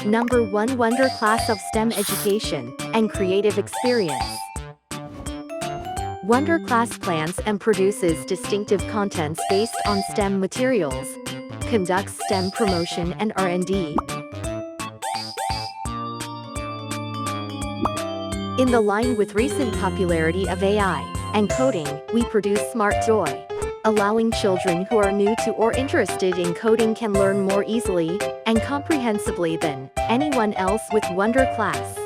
Number 1, Wonder Class of STEM Education and Creative Experience. Wonder Class plans and produces distinctive contents based on STEM materials, conducts STEM promotion and R&D. In the line with recent popularity of AI and coding, we produce Smart Joy, allowing children who are new to or interested in coding can learn more easily and comprehensibly than anyone else with Wonder Class.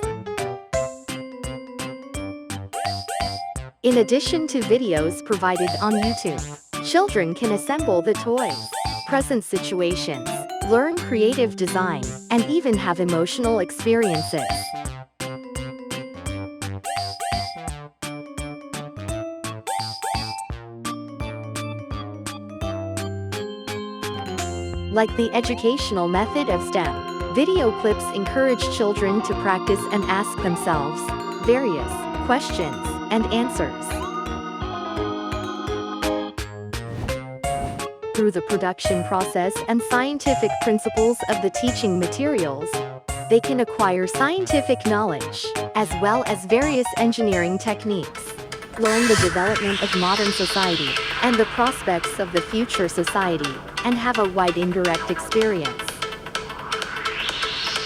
In addition to videos provided on YouTube, children can assemble the toys, present situations, learn creative design, and even have emotional experiences. Like the educational method of STEM, video clips encourage children to practice and ask themselves various questions and answers. Through the production process and scientific principles of the teaching materials, they can acquire scientific knowledge, as well as various engineering techniques, learn the development of modern society, and the prospects of the future society, and have a wide indirect experience.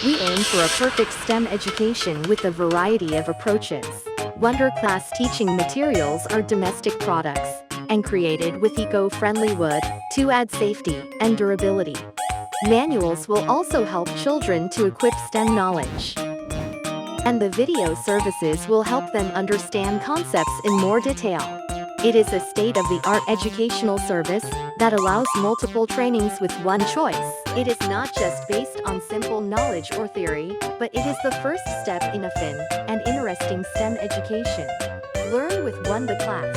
We aim for a perfect STEM education with a variety of approaches. Wonder Class teaching materials are domestic products and created with eco-friendly wood to add safety and durability. Manuals will also help children to equip STEM knowledge. And the video services will help them understand concepts in more detail. It is a state-of-the-art educational service that allows multiple trainings with one choice. It is not just based on simple knowledge or theory, but it is the first step in a fun and interesting STEM education. Learn with Wonder Class.